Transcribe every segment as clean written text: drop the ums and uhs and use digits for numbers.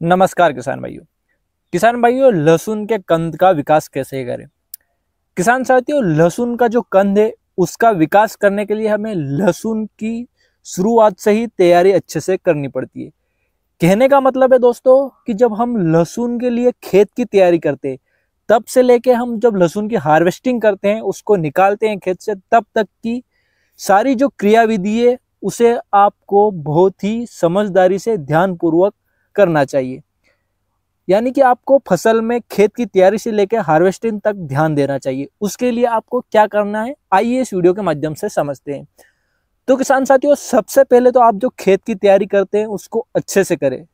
नमस्कार किसान भाइयों लहसुन के कंद का विकास कैसे करें। किसान साथियों, लहसुन का जो कंद है उसका विकास करने के लिए हमें लहसुन की शुरुआत से ही तैयारी अच्छे से करनी पड़ती है। कहने का मतलब है दोस्तों कि जब हम लहसुन के लिए खेत की तैयारी करते हैं तब से लेके हम जब लहसुन की हार्वेस्टिंग करते हैं, उसको निकालते हैं खेत से, तब तक की सारी जो क्रियाविधि है उसे आपको बहुत ही समझदारी से ध्यानपूर्वक करना चाहिए। यानी कि आपको फसल में खेत की तैयारी से लेकर हार्वेस्टिंग तक ध्यान देना चाहिए। उसके लिए आपको क्या करना है, आइए इस वीडियो के माध्यम से समझते हैं। तो किसान साथियों, सबसे पहले तो आप जो खेत की तैयारी करते हैं उसको अच्छे से करें,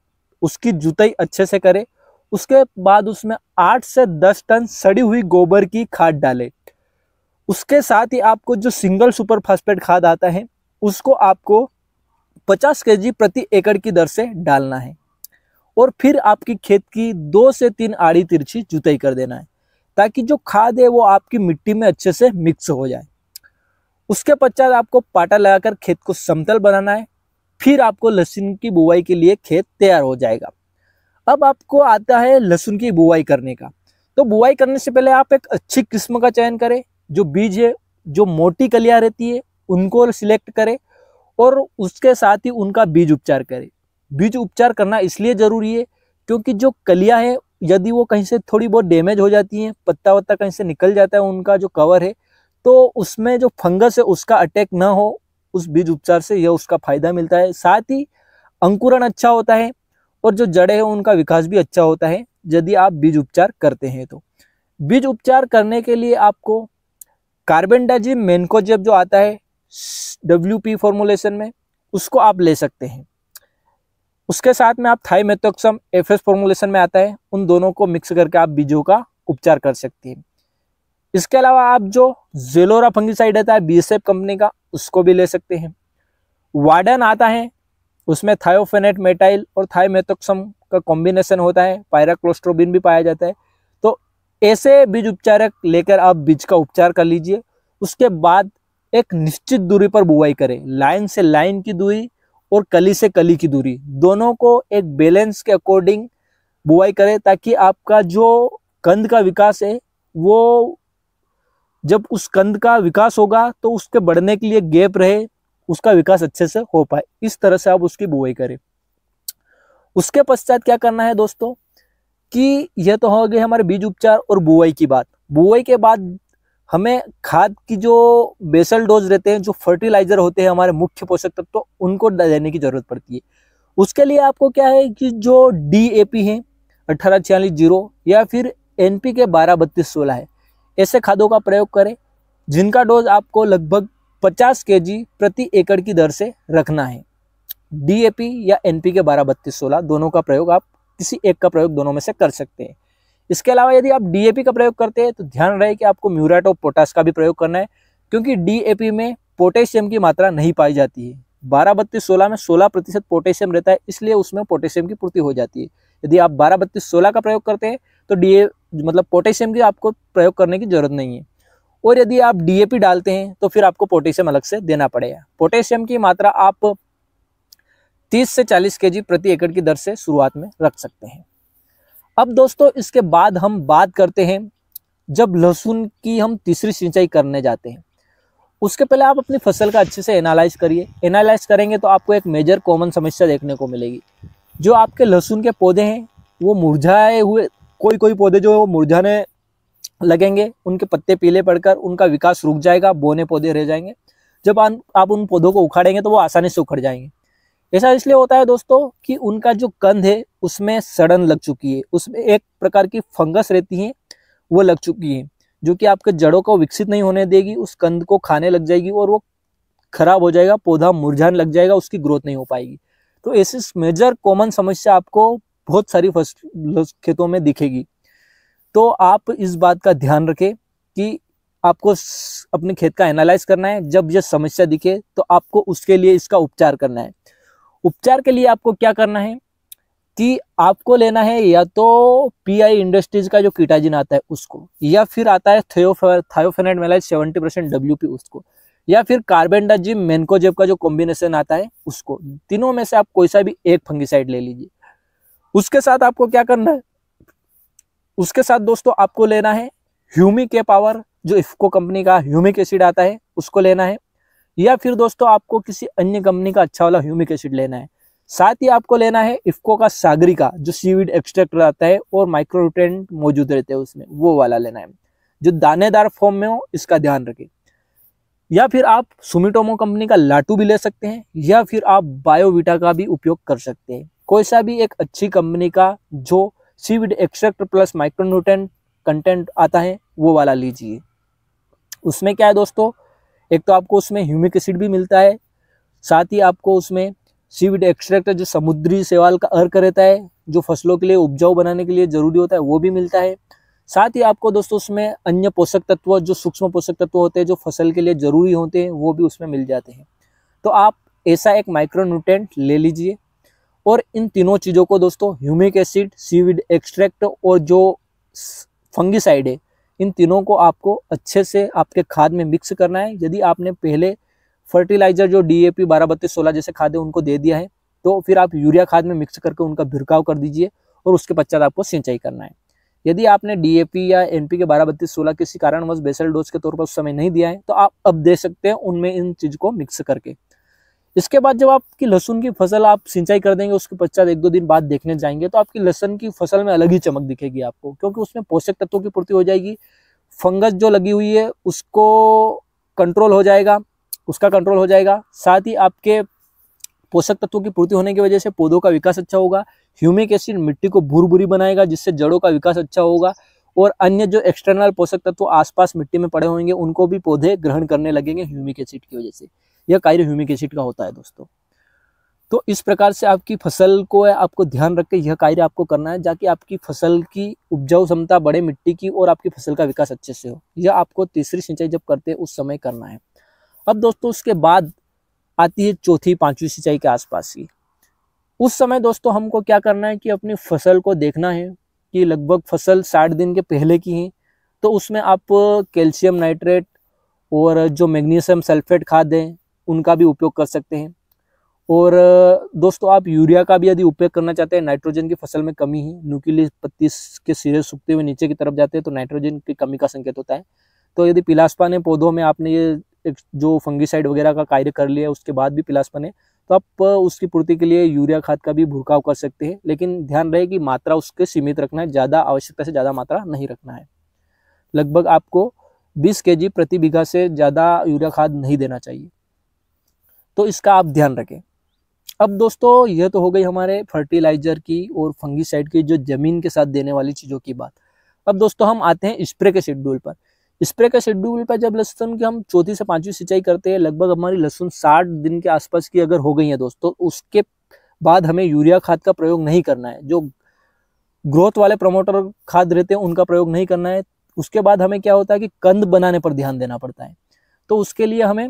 उसकी जुताई अच्छे से करें। उसके बाद उसमें 8 से 10 टन सड़ी हुई गोबर की खाद डालें। उसके साथ ही आपको जो सिंगल सुपर फास्फेट खाद आता है उसको आपको 50 केजी प्रति एकड़ की दर से डालना है। और फिर आपकी खेत की 2 से 3 आड़ी तिरछी जुताई कर देना है ताकि जो खाद है वो आपकी मिट्टी में अच्छे से मिक्स हो जाए। उसके पश्चात आपको पाटा लगाकर खेत को समतल बनाना है। फिर आपको लहसुन की बुवाई के लिए खेत तैयार हो जाएगा। अब आपको आता है लहसुन की बुवाई करने का। तो बुवाई करने से पहले आप एक अच्छी किस्म का चयन करें। जो बीज है, जो मोटी कलियां रहती है उनको सिलेक्ट करें और उसके साथ ही उनका बीज उपचार करें। बीज उपचार करना इसलिए जरूरी है क्योंकि जो कलियां हैं यदि वो कहीं से थोड़ी बहुत डैमेज हो जाती हैं, पत्ता वत्ता कहीं से निकल जाता है उनका जो कवर है, तो उसमें जो फंगस है उसका अटैक ना हो, उस बीज उपचार से यह उसका फायदा मिलता है। साथ ही अंकुरण अच्छा होता है और जो जड़ें हैं उनका विकास भी अच्छा होता है यदि आप बीज उपचार करते हैं। तो बीज उपचार करने के लिए आपको कार्बेंडाजिम मेन्कोजेब जो आता है WP फॉर्मुलेशन में, उसको आप ले सकते हैं। उसके साथ में आप थाइमेथोक्सम FS फॉर्मुलेशन में आता है, उन दोनों को मिक्स करके आप बीजों का उपचार कर सकते हैं। इसके अलावा आप जो जेलोरा फंगिसाइड आता है BSF कंपनी का, उसको भी ले सकते हैं। वार्डन आता है, उसमें थायोफेनेट मेटाइल और थाइमेथोक्सम का कॉम्बिनेशन होता है, पायराक्लोस्ट्रोबिन भी पाया जाता है। तो ऐसे बीज उपचारक लेकर आप बीज का उपचार कर लीजिए। उसके बाद एक निश्चित दूरी पर बुवाई करें। लाइन से लाइन की दूरी और कली से कली की दूरी दोनों को एक बैलेंस के अकॉर्डिंग बुवाई करें ताकि आपका जो कंद का विकास है वो, जब उस कंद का विकास होगा तो उसके बढ़ने के लिए गैप रहे, उसका विकास अच्छे से हो पाए। इस तरह से आप उसकी बुवाई करें। उसके पश्चात क्या करना है दोस्तों कि यह तो हो गए हमारे बीज उपचार और बुवाई की बात। बुवाई के बाद हमें खाद की जो बेसल डोज रहते हैं, जो फर्टिलाइजर होते हैं हमारे मुख्य पोषक तत्व, तो उनको देने की जरूरत पड़ती है। उसके लिए आपको क्या है कि जो DAP है 1846 या फिर NPK 123216 है, ऐसे खादों का प्रयोग करें जिनका डोज आपको लगभग 50 केजी प्रति एकड़ की दर से रखना है। DAP या NPK 123216 दोनों का प्रयोग आप किसी एक का प्रयोग दोनों में से कर सकते हैं। इसके अलावा यदि आप DAP का प्रयोग करते हैं तो ध्यान रहे कि आपको म्यूरेट ऑफ पोटाश का भी प्रयोग करना है क्योंकि DAP में पोटेशियम की मात्रा नहीं पाई जाती है। 123216 में 16% पोटेशियम रहता है, इसलिए उसमें पोटेशियम की पूर्ति हो जाती है। यदि आप 123216 का प्रयोग करते हैं तो मतलब पोटेशियम की आपको प्रयोग करने की जरूरत नहीं है। और यदि आप DAP डालते हैं तो फिर आपको पोटेशियम अलग से देना पड़ेगा। पोटेशियम की मात्रा आप 30 से 40 केजी प्रति एकड़ की दर से शुरुआत में रख सकते हैं। अब दोस्तों इसके बाद हम बात करते हैं जब लहसुन की हम तीसरी सिंचाई करने जाते हैं। उसके पहले आप अपनी फसल का अच्छे से एनालाइज करिए। एनालाइज करेंगे तो आपको एक मेजर कॉमन समस्या देखने को मिलेगी। जो आपके लहसुन के पौधे हैं वो मुरझाए हुए, कोई कोई पौधे जो मुरझाने लगेंगे, उनके पत्ते पीले पड़कर उनका विकास रुक जाएगा, बौने पौधे रह जाएंगे। जब आप उन पौधों को उखाड़ेंगे तो वो आसानी से उखड़ जाएंगे। ऐसा इसलिए होता है दोस्तों कि उनका जो कंद है उसमें सड़न लग चुकी है, उसमें एक प्रकार की फंगस रहती है वो लग चुकी है, जो कि आपके जड़ों को विकसित नहीं होने देगी, उस कंद को खाने लग जाएगी और वो खराब हो जाएगा, पौधा मुरझाने लग जाएगा, उसकी ग्रोथ नहीं हो पाएगी। तो ऐसी मेजर कॉमन समस्या आपको बहुत सारी खेतों में दिखेगी। तो आप इस बात का ध्यान रखें कि आपको अपने खेत का एनालाइज करना है। जब यह समस्या दिखे तो आपको उसके लिए इसका उपचार करना है। उपचार के लिए आपको क्या करना है कि आपको लेना है या तो PI इंडस्ट्रीज का जो कीटाजिन आता है उसको, या फिर आता है थायोफेनेट मेलाइट 70% WP उसको, या फिर कार्बेंडाजिम मेन्कोजेब का जो कॉम्बिनेशन आता है उसको। तीनों में से आप कोई सा भी एक फंगिसाइड ले लीजिए। उसके साथ आपको क्या करना है, उसके साथ दोस्तों आपको लेना है ह्यूमिक पावर, जो इफ्को कंपनी का ह्यूमिक एसिड आता है उसको लेना है, या फिर दोस्तों आपको किसी अन्य कंपनी का अच्छा वाला ह्यूमिक एसिड लेना है। साथ ही आपको लेना है इफ्को का सागरिका, जो सीवीड एक्सट्रैक्ट आता है और माइक्रोन्यूट्रिएंट मौजूद रहते हैं उसमें, वो वाला लेना है जो दानेदार फॉर्म में हो, इसका ध्यान रखें। या फिर आप सुमिटोमो कंपनी का लाटू भी ले सकते हैं, या फिर आप बायोविटा का भी उपयोग कर सकते हैं। कोई सा भी एक अच्छी कंपनी का जो seaweed extract plus micronutrient content आता है वो वाला लीजिए। उसमें क्या है दोस्तों, एक तो आपको उसमें ह्यूमिक एसिड भी मिलता है, साथ ही आपको उसमें सीवीड एक्सट्रैक्ट जो समुद्री शैवाल का अर्क रहता है, जो फसलों के लिए उपजाऊ बनाने के लिए जरूरी होता है, वो भी मिलता है। साथ ही आपको दोस्तों उसमें अन्य पोषक तत्व, जो सूक्ष्म पोषक तत्व होते हैं जो फसल के लिए जरूरी होते हैं, वो भी उसमें मिल जाते हैं। तो आप ऐसा एक माइक्रोन्यूट्रिएंट ले लीजिए, और इन तीनों चीज़ों को दोस्तों, ह्यूमिक एसिड, सीवीड एक्सट्रैक्ट और जो फंगिसाइड है, इन तीनों को आपको अच्छे से आपके खाद में मिक्स करना है। यदि आपने पहले फर्टिलाइजर जो DAP 12-32-16 जैसे खाद है उनको दे दिया है, तो फिर आप यूरिया खाद में मिक्स करके उनका भिड़काव कर दीजिए, और उसके पश्चात आपको सिंचाई करना है। यदि आपने DAP या NPK 12-32-16 किसी कारणवश बेसल डोज के तौर पर उस समय नहीं दिया है, तो आप अब दे सकते हैं उनमें इन चीज को मिक्स करके। इसके बाद जब आपकी लहसुन की फसल आप सिंचाई कर देंगे, उसके पश्चात 1-2 दिन बाद देखने जाएंगे, तो आपकी लहसुन की फसल में अलग ही चमक दिखेगी आपको, क्योंकि उसमें पोषक तत्वों की पूर्ति हो जाएगी, फंगस जो लगी हुई है उसको कंट्रोल हो जाएगा, उसका कंट्रोल हो जाएगा। साथ ही आपके पोषक तत्वों की पूर्ति होने की वजह से पौधों का विकास अच्छा होगा। ह्यूमिक एसिड मिट्टी को भूरभूरी बनाएगा, जिससे जड़ों का विकास अच्छा होगा, और अन्य जो एक्सटर्नल पोषक तत्व आसपास मिट्टी में पड़े होंगे उनको भी पौधे ग्रहण करने लगेंगे ह्यूमिक एसिड की वजह से। यह कार्य ह्यूमिक एसिड का होता है दोस्तों। तो इस प्रकार से आपकी फसल को आपको ध्यान रख के यह कार्य आपको करना है, जाकि आपकी फसल की उपजाऊ क्षमता बढ़े मिट्टी की, और आपकी फसल का विकास अच्छे से हो। यह आपको तीसरी सिंचाई जब करते हैं उस समय करना है। अब दोस्तों उसके बाद आती है चौथी 5वीं सिंचाई के आसपास की। उस समय दोस्तों हमको क्या करना है कि अपनी फसल को देखना है कि लगभग फसल 60 दिन के पहले की है, तो उसमें आप कैल्शियम नाइट्रेट और जो मैग्नीशियम सल्फेट खाद है उनका भी उपयोग कर सकते हैं। और दोस्तों आप यूरिया का भी यदि उपयोग करना चाहते हैं, नाइट्रोजन की फसल में कमी है, न्यूक्लियस पत्ती के सिरे सूखते हुए नीचे की तरफ जाते हैं, तो नाइट्रोजन की कमी का संकेत होता है। तो यदि पिलास्पन है पौधों में, आपने ये एक जो फंगिसाइड वगैरह का कार्य कर लिया उसके बाद भी पिलास्पन है, तो आप उसकी पूर्ति के लिए यूरिया खाद का भी भुड़काव कर सकते हैं, लेकिन ध्यान रहे कि मात्रा उसके सीमित रखना है, ज़्यादा आवश्यकता से ज़्यादा मात्रा नहीं रखना है। लगभग आपको 20 kg प्रति बीघा से ज़्यादा यूरिया खाद नहीं देना चाहिए, तो इसका आप ध्यान रखें। अब दोस्तों यह तो हो गई हमारे फर्टिलाइजर की और फंगिसाइड की जो जमीन के साथ देने वाली चीज़ों की बात। अब दोस्तों हम आते हैं स्प्रे के शेड्यूल पर। स्प्रे के शेड्यूल पर जब लहसुन की हम चौथी से 5वीं सिंचाई करते हैं, लगभग हमारी लहसुन 60 दिन के आसपास की अगर हो गई है दोस्तों, उसके बाद हमें यूरिया खाद का प्रयोग नहीं करना है। जो ग्रोथ वाले प्रमोटर खाद रहते हैं उनका प्रयोग नहीं करना है। उसके बाद हमें क्या होता है कि कंद बनाने पर ध्यान देना पड़ता है, तो उसके लिए हमें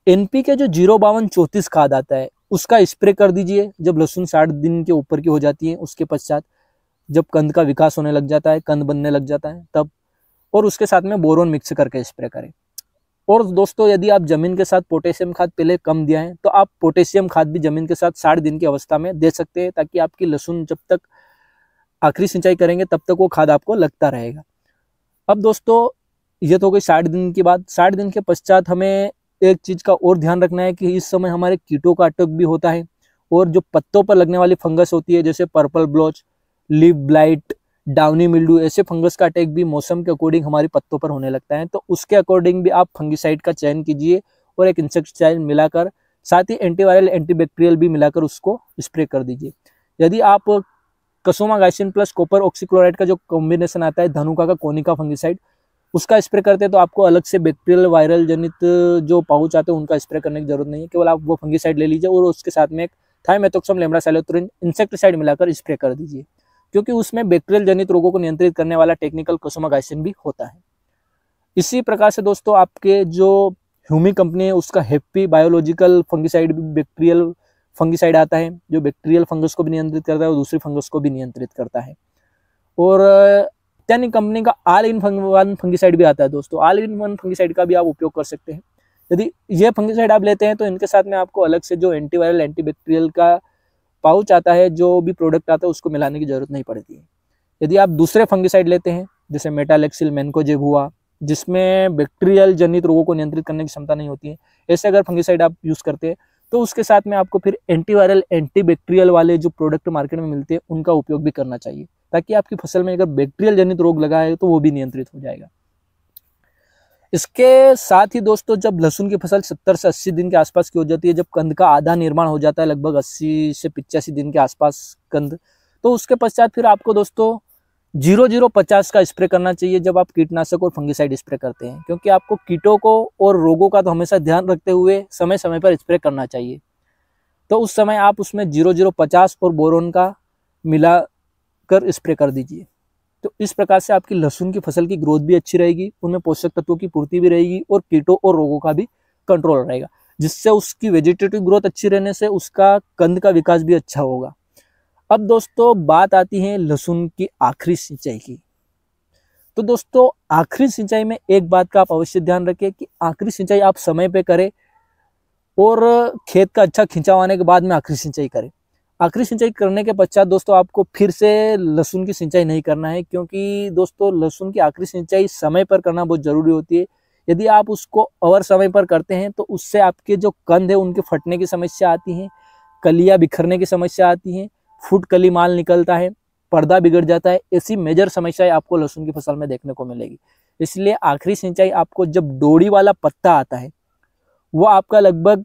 NPK जो 052-34 खाद आता है उसका स्प्रे कर दीजिए जब लहसुन 60 दिन के ऊपर की हो जाती है। उसके पश्चात जब कंद का विकास होने लग जाता है, कंद बनने लग जाता है तब, और उसके साथ में बोरोन मिक्स करके स्प्रे करें। और दोस्तों यदि आप जमीन के साथ पोटेशियम खाद पहले कम दिया है, तो आप पोटेशियम खाद भी जमीन के साथ 60 दिन की अवस्था में दे सकते हैं, ताकि आपकी लहसुन जब तक आखिरी सिंचाई करेंगे तब तक वो खाद आपको लगता रहेगा। अब दोस्तों ये तो हो गई 60 दिन की बात। 60 दिन के पश्चात हमें एक चीज का और ध्यान रखना है कि इस समय हमारे कीटों का अटैक भी होता है, और जो पत्तों पर लगने वाली फंगस होती है जैसे purple blotch, leaf blight, downy mildew, ऐसे फंगस का अटैक भी मौसम के अकॉर्डिंग हमारी पत्तों पर होने लगता है। तो उसके अकॉर्डिंग भी आप फंगिसाइड का चयन कीजिए और एक इंसेक्टिसाइड मिलाकर, साथ ही एंटीवायरल एंटीबैक्टीरियल भी मिलाकर उसको स्प्रे कर दीजिए। यदि आप कसोमागाइसिन प्लस कॉपर ऑक्सीक्लोराइड का जो कॉम्बिनेशन आता है धनुका का कोनिका फंगिसाइड, उसका स्प्रे करते हैं, तो आपको अलग से बैक्टीरियल वायरल जनित जो पाउच आते हैं उनका स्प्रे करने की जरूरत नहीं है। केवल आप वो फंगिसाइड ले लीजिए और उसके साथ में एक थाइमेथोक्सम लैम्ब्डासाइलोथ्रिन इंसेक्टिसाइड मिलाकर स्प्रे कर दीजिए, क्योंकि उसमें बैक्टीरियल जनित रोगों को नियंत्रित करने वाला टेक्निकल कसोमागाइसिन भी होता है। इसी प्रकार से दोस्तों आपके जो ह्यूमिक कंपनी है उसका हैप्पी बायोलॉजिकल फंगिसाइड भी बैक्टीरियल फंगिसाइड आता है, जो बैक्टीरियल फंगस को भी नियंत्रित करता है और दूसरी फंगस को भी नियंत्रित करता है। और टेनिक कंपनी का ऑल इन वन फंगिसाइड भी आता है दोस्तों। ऑल इन वन फंगिसाइड का भी आप उपयोग कर सकते हैं। यदि ये फंगिसाइड आप लेते हैं तो इनके साथ में आपको अलग से जो एंटीवायरल एंटीबैक्टीरियल का पाउच आता है, जो भी प्रोडक्ट आता है उसको मिलाने की जरूरत नहीं पड़ती है। यदि आप दूसरे फंगिसाइड लेते हैं जैसे मेटालेक्सिल, मैनकोजेब हुआ, जिसमें बैक्टीरियल जनित रोगों को नियंत्रित करने की क्षमता नहीं होती है, ऐसे अगर फंगिसाइड आप यूज करते हैं तो उसके साथ में आपको फिर एंटीवायरल, एंटीबैक्टीरियल वाले जो प्रोडक्ट मार्केट में मिलते हैं उनका उपयोग भी करना चाहिए, ताकि आपकी फसल में अगर बैक्टीरियल जनित रोग लगा है तो वो भी नियंत्रित हो जाएगा। इसके साथ ही दोस्तों, जब लहसुन की फसल 70 से 80 दिन के आसपास की हो जाती है, जब कंद का आधा निर्माण हो जाता है, लगभग 80 से 85 दिन के आसपास कंद, तो उसके पश्चात फिर आपको दोस्तों 0050 का स्प्रे करना चाहिए जब आप कीटनाशक और फंगिसाइड स्प्रे करते हैं, क्योंकि आपको कीटों को और रोगों का तो हमेशा ध्यान रखते हुए समय समय पर स्प्रे करना चाहिए। तो उस समय आप उसमें 0050 और बोरोन का मिला कर स्प्रे कर दीजिए। तो इस प्रकार से आपकी लहसुन की फसल की ग्रोथ भी अच्छी रहेगी, उनमें पोषक तत्वों की पूर्ति भी रहेगी और कीटों और रोगों का भी कंट्रोल रहेगा, जिससे उसकी वेजिटेटिव ग्रोथ अच्छी रहने से उसका कंद का विकास भी अच्छा होगा। अब दोस्तों बात आती है लहसुन की आखिरी सिंचाई की। तो दोस्तों आखिरी सिंचाई में एक बात का आप अवश्य ध्यान रखें कि आखिरी सिंचाई आप समय पे करें और खेत का अच्छा खिंचाव आने के बाद में आखिरी सिंचाई करें। आखिरी सिंचाई करने के पश्चात दोस्तों आपको फिर से लहसुन की सिंचाई नहीं करना है, क्योंकि दोस्तों लहसुन की आखिरी सिंचाई समय पर करना बहुत जरूरी होती है। यदि आप उसको अवर समय पर करते हैं तो उससे आपके जो कंद है उनके फटने की समस्या आती है, कलियां बिखरने की समस्या आती है, फुट कली माल निकलता है, पर्दा बिगड़ जाता है। ऐसी मेजर समस्याएं आपको लहसुन की फसल में देखने को मिलेगी। इसलिए आखिरी सिंचाई आपको जब डोरी वाला पत्ता आता है वो आपका लगभग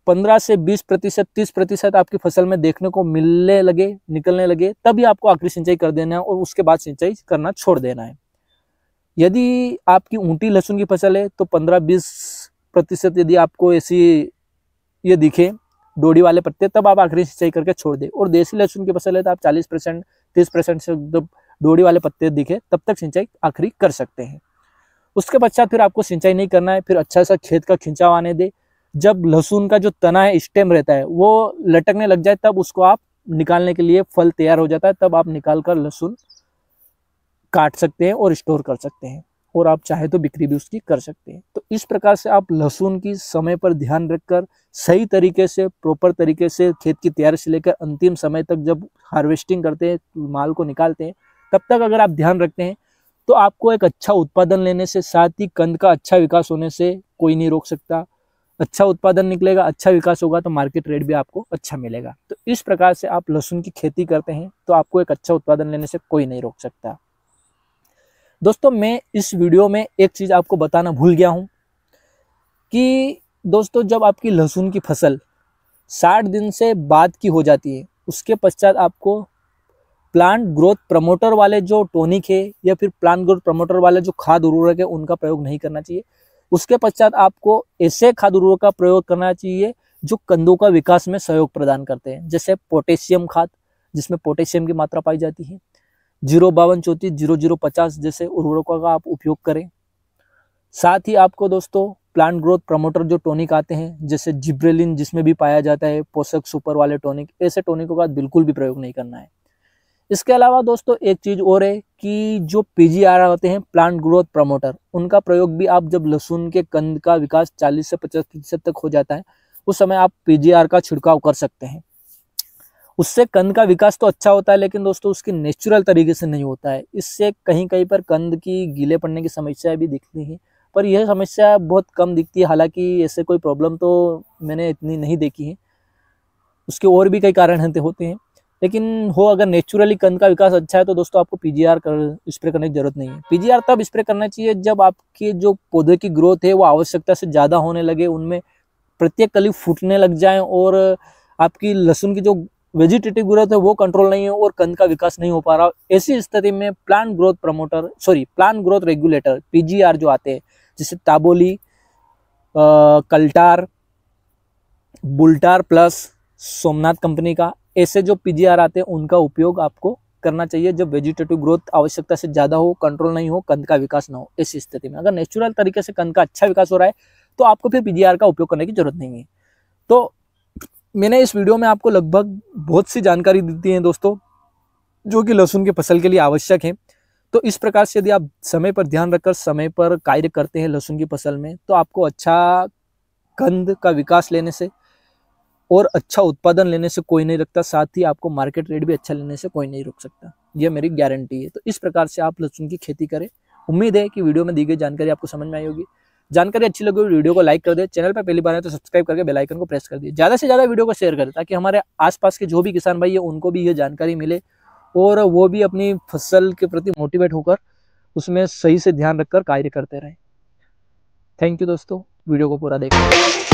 15 से 20%, 30% आपकी फसल में देखने को मिलने लगे, निकलने लगे, तभी आपको आखिरी सिंचाई कर देना है और उसके बाद सिंचाई करना छोड़ देना है। यदि आपकी ऊंटी लहसुन की फसल है तो 15-20% यदि आपको ऐसी ये दिखे डोडी वाले पत्ते, तब आप आखिरी सिंचाई करके छोड़ दें। और देसी लहसुन की फसल है तो आप 40%, 30% से जब डोडी वाले पत्ते दिखे तब तक सिंचाई आखिरी कर सकते हैं। उसके पश्चात फिर आपको सिंचाई नहीं करना है, फिर अच्छा सा खेत का खिंचाव आने दे। जब लहसुन का जो तना है, स्टेम रहता है, वो लटकने लग जाए तब उसको आप निकालने के लिए, फल तैयार हो जाता है तब आप निकाल कर लहसुन काट सकते हैं और स्टोर कर सकते हैं, और आप चाहे तो बिक्री भी उसकी कर सकते हैं। तो इस प्रकार से आप लहसुन की समय पर ध्यान रखकर सही तरीके से, प्रॉपर तरीके से खेत की तैयारी से लेकर अंतिम समय तक जब हार्वेस्टिंग करते हैं, माल को निकालते हैं, तब तक अगर आप ध्यान रखते हैं तो आपको एक अच्छा उत्पादन लेने से, साथ ही कंद का अच्छा विकास होने से कोई नहीं रोक सकता। अच्छा उत्पादन निकलेगा, अच्छा विकास होगा तो मार्केट रेट भी आपको अच्छा मिलेगा। तो इस प्रकार से आप लहसुन की खेती करते हैं तो आपको एक अच्छा उत्पादन लेने से कोई नहीं रोक सकता। दोस्तों मैं इस वीडियो में एक चीज़ आपको बताना भूल गया हूं कि दोस्तों जब आपकी लहसुन की फसल 60 दिन से बाद की हो जाती है, उसके पश्चात आपको प्लांट ग्रोथ प्रमोटर वाले जो टॉनिक है या फिर प्लांट ग्रोथ प्रमोटर वाले जो खाद उर्वरक है उनका प्रयोग नहीं करना चाहिए। उसके पश्चात आपको ऐसे खाद उर्वरक का प्रयोग करना चाहिए जो कंदों का विकास में सहयोग प्रदान करते हैं, जैसे पोटेशियम खाद, जिसमें पोटेशियम की मात्रा पाई जाती है, 05234, 0050 जैसे उर्वरकों का आप उपयोग करें। साथ ही आपको दोस्तों प्लांट ग्रोथ प्रमोटर जो टॉनिक आते हैं, जैसे जिब्रेलिन जिसमें भी पाया जाता है, पोषक सुपर वाले टॉनिक, ऐसे टॉनिकों का बिल्कुल भी प्रयोग नहीं करना है। इसके अलावा दोस्तों एक चीज और है कि जो पीजीआर होते हैं, प्लांट ग्रोथ प्रमोटर, उनका प्रयोग भी आप जब लहसुन के कंद का विकास 40 से 50% तक हो जाता है उस समय आप पीजीआर का छिड़काव कर सकते हैं। उससे कंद का विकास तो अच्छा होता है, लेकिन दोस्तों उसकी नेचुरल तरीके से नहीं होता है। इससे कहीं कहीं पर कंद की गीले पड़ने की समस्या भी दिखती है, पर यह समस्या बहुत कम दिखती है। हालांकि ऐसे कोई प्रॉब्लम तो मैंने इतनी नहीं देखी है, उसके और भी कई कारण होते हैं, लेकिन हो अगर नेचुरली कंद का विकास अच्छा है तो दोस्तों आपको पीजीआर स्प्रे करने की जरूरत नहीं है। पीजीआर तब स्प्रे करना चाहिए जब आपके जो पौधे की ग्रोथ है वो आवश्यकता से ज़्यादा होने लगे, उनमें प्रत्येक कली फूटने लग जाए और आपकी लहसुन की जो वेजिटेटिव ग्रोथ है वो कंट्रोल नहीं है और कंद का विकास नहीं हो पा रहा। ऐसी स्थिति में प्लांट ग्रोथ रेगुलेटर पीजीआर जो आते हैं, जैसे ताबोली, कल्टार, बुल्टार प्लस, सोमनाथ कंपनी का, ऐसे जो पीजीआर आते हैं उनका उपयोग आपको करना चाहिए जब वेजिटेटिव ग्रोथ आवश्यकता से ज़्यादा हो, कंट्रोल नहीं हो, कंद का विकास ना हो। ऐसी स्थिति में अगर नेचुरल तरीके से कंद का अच्छा विकास हो रहा है तो आपको फिर पीजीआर का उपयोग करने की जरूरत नहीं है। तो मैंने इस वीडियो में आपको लगभग बहुत सी जानकारी दी है दोस्तों, जो कि लहसुन की फसल के लिए आवश्यक है। तो इस प्रकार से यदि आप समय पर ध्यान रखकर समय पर कार्य करते हैं लहसुन की फसल में, तो आपको अच्छा कंद का विकास लेने से, और अच्छा उत्पादन लेने से कोई नहीं रखता, साथ ही आपको मार्केट रेट भी अच्छा लेने से कोई नहीं रोक सकता, ये मेरी गारंटी है। तो इस प्रकार से आप लहसुन की खेती करें। उम्मीद है कि वीडियो में दी गई जानकारी आपको समझ में आई होगी। जानकारी अच्छी लगी वीडियो को लाइक कर दे, चैनल पर पहली बार है तो सब्सक्राइब करके बेल आइकन को प्रेस कर दिए। ज़्यादा से ज़्यादा वीडियो को शेयर करें ताकि हमारे आसपास के जो भी किसान भाई है उनको भी ये जानकारी मिले और वो भी अपनी फसल के प्रति मोटिवेट होकर उसमें सही से ध्यान रखकर कार्य करते रहें। थैंक यू दोस्तों, वीडियो को पूरा देखने के लिए।